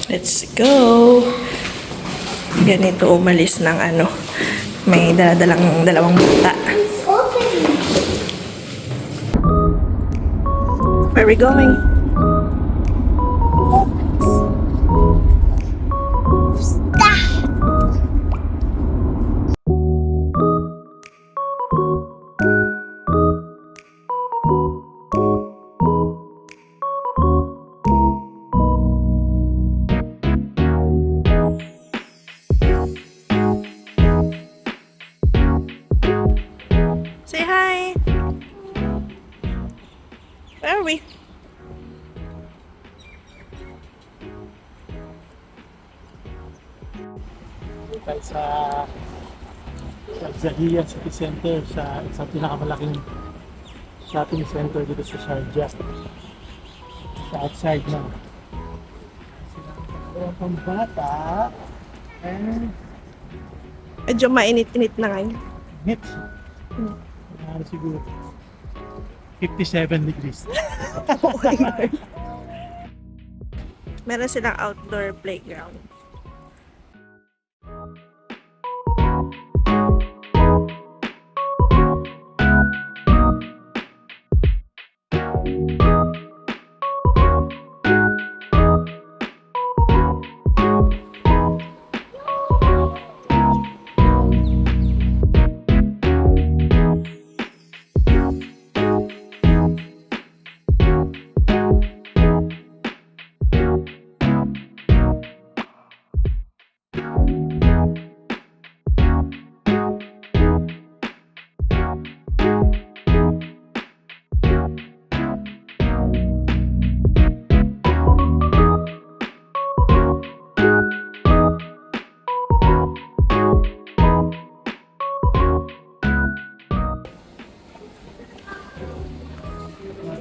Let's go! Ganito umalis ng ano. May daladalang dalawang bata. Where are we going? Say hi! Where are we? Tayo sa Zahiya City Center, sa isang pinakamalaking shopping center dito sa Sharjah. Sa outside na. Silang pambata. And Medyo mainit-init na ngayon. net. Siguro 57 degrees. Meron silang outdoor playground.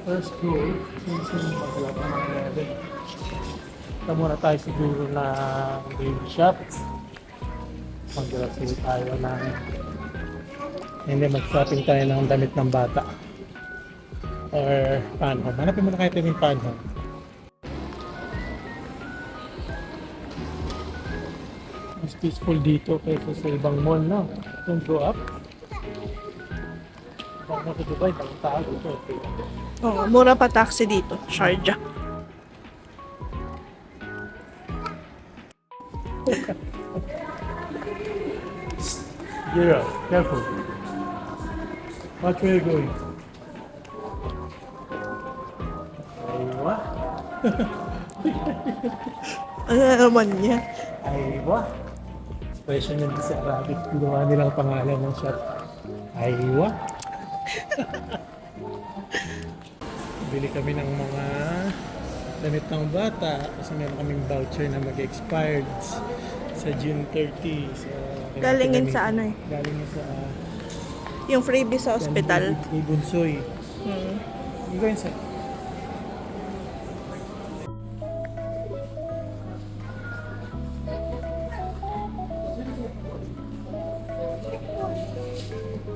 First goal, since yung mag-lock ng 11. Ito muna tayo siguro na baby shop. Mag-grocery tayo ng hindi, mag-shopping tayo ng damit ng bata. Or panhome. Hanapin muna kayo tayo yung panhome. Mas peaceful dito kaysa sa ibang mall, no? Don't go up. Baka sa Dubai, bagong tao dito. Oh, mura pa taxi dito, Sharjah. Gira, careful. Watch where you're going. Aywa. Ano naman niya? Aywa. Expression yun sa Arabic. Ginawa nilang pangalan ng shop. Aywa. Bili kami ng mga damit ng bata kasi meron kaming voucher na mag-expired sa June 30. So, Galingin sa ano eh? Galingin sa Yung freebie sa ospital. Kay Bunsoy. Hmm. You go inside.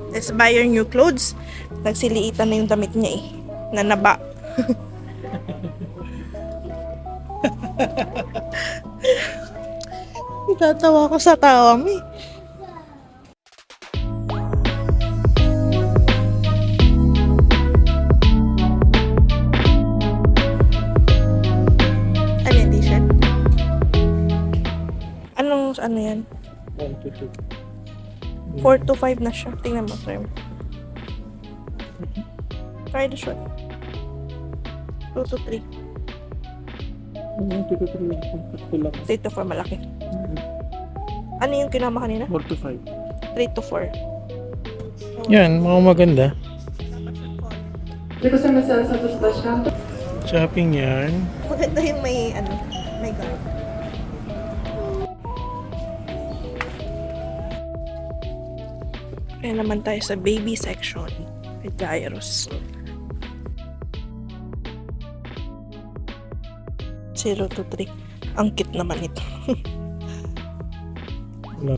Let's buy your new clothes. Nagsiliitan na yung damit niya eh. Nanaba. Tatawa ko sa tawa mo eh. Ano yung t-shirt? Ano yan? 1 to 2. 4 to 5 na siya. Tingnan mo, try mo. Try the short. 2 to 3. 2 to 3 lang. 3 to 4 malaki. Ano yung kinama kanina? 4 to 5. 3 to 4. Yan, mga maganda. Tylko same sensa to stać Shopping yan. Maganda yung may may guard. Kaya naman tayo sa baby section. May gyros. 0 to 3. Ang cute naman ito. Wala.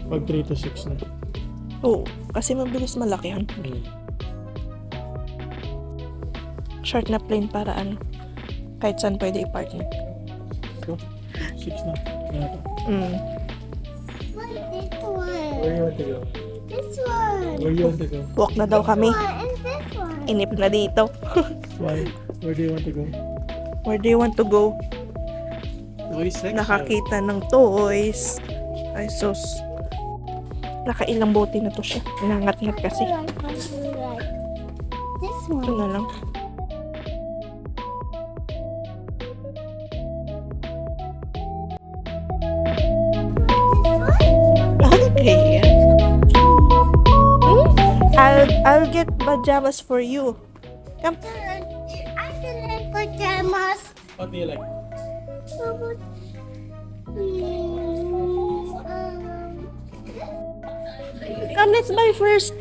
Pag 3 to 6 na. Oo, kasi mabilis malakihan. Short na plain para Kahit saan pwede i-park niya. So, 6 na. Ano to? What this one? Where you want to go? This one. Where you want to go? Walk na daw kami. And this one. Inip na dito. Why? Where do you want to go? Where do you want to go? Toy section. Nakakita ng toys. Ay, sus. Nakailang bote na to siya. Nangat-ngat kasi. What do I want to like? This Ito one. na lang. Okay. I'll get pajamas for you. Come. I can like pajamas. What do you like? Come, let's buy first.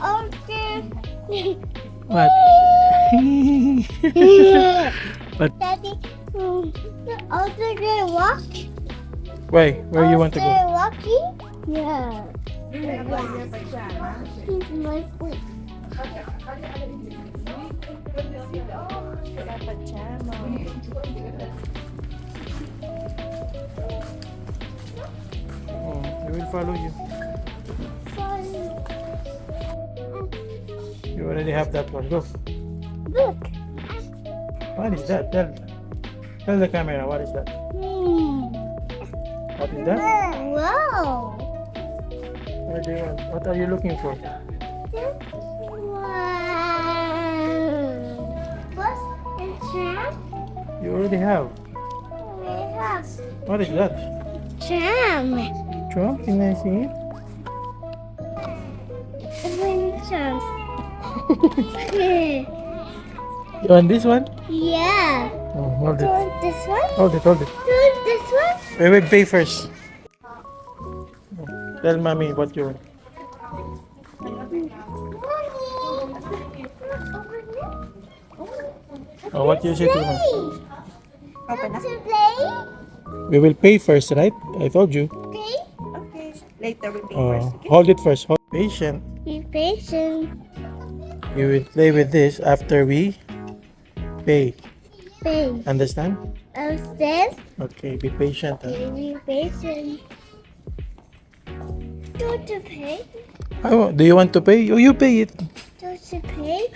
Okay. What? What? Daddy, also good walk. Why? Where you want to go? Walking? Yeah. Here's my foot. Oh, I will follow you. You already have that one. Go. Look. What is that? Tell the camera. What is that? What is that? Wow. Where do you want? What are you looking for? Wow. What's the tram? You already have. We have What is that? tram. Trump? Can I see it? Tram. You want this one? Yeah. Oh, hold Do you it. want this one? Hold it. Hold it. Do you want this one? Wait. Pay first. Tell mommy what you want. Oh, what you say to her? Open na. To play? We will pay first, right? I told you. Okay. Okay. Later we'll pay Oh, first. Okay? hold it first. Hold. Patient. Be patient. You will play with this after we pay. Pay. Understand? Upstairs. Okay, be patient. Huh? Be patient. Don't you pay? Oh, do you want to pay? Oh, you pay it. Don't you pay?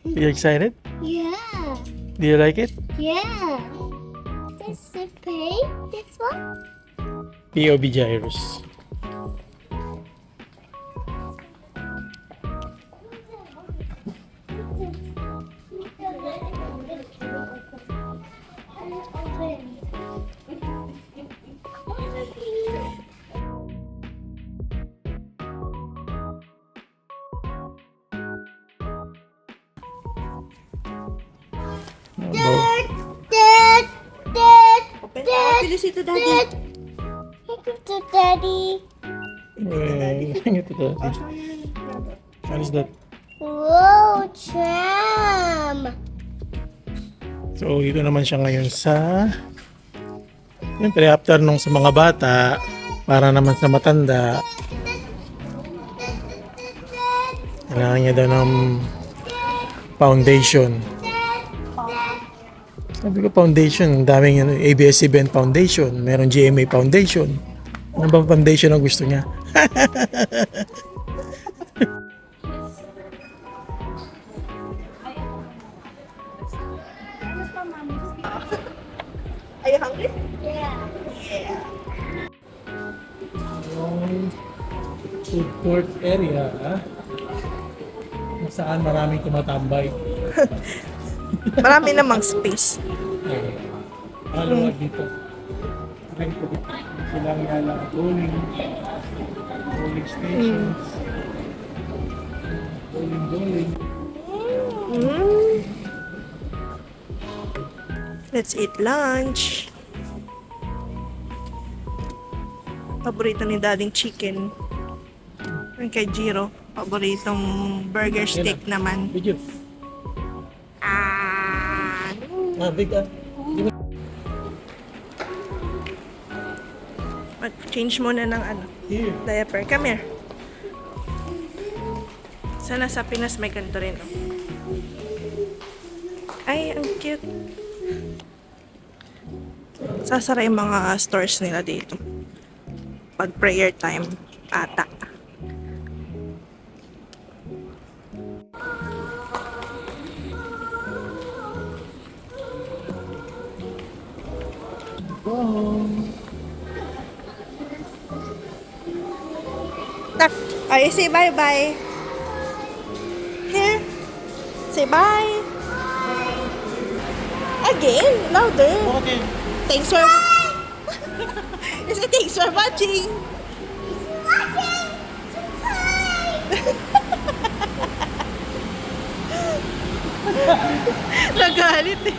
You excited? Yeah. Do you like it? Yeah. Does it pay? This one? POB Gyros. Dad, Dad, Dad, Open. Dad, Bilis ito, Dad. Daddy. Take it to Daddy. What is that? Whoa, tram. So, dito naman siya ngayon sa... Siyempre, after nung sa mga bata, para naman sa matanda, kailangan niya daw ng foundation. Sabi ko, foundation, ang daming ABS-CBN Foundation, meron GMA Foundation. Ano bang foundation ang gusto niya? Are you hungry? Yeah. Yung food court area, kung saan maraming tumatambay. Marami namang space. Maluwag dito. Rin ko dito. Silang yala bowling stations. Bowling. Mm. Let's eat lunch. Paborito ni Dading chicken. Yung kay Jiro, paboritong burger steak naman. Video. Ah, Big ah. Mag-change muna ng ano, Here. diaper. Come here. Sana sa Pinas may ganito rin, no? Ay, ang cute. Sasara yung mga stores nila dito. Pag prayer time, ata. Tak. Ay, say bye-bye. Here. Say bye. Again, louder. Okay. Thanks for... You say thanks for watching. Nagalit eh.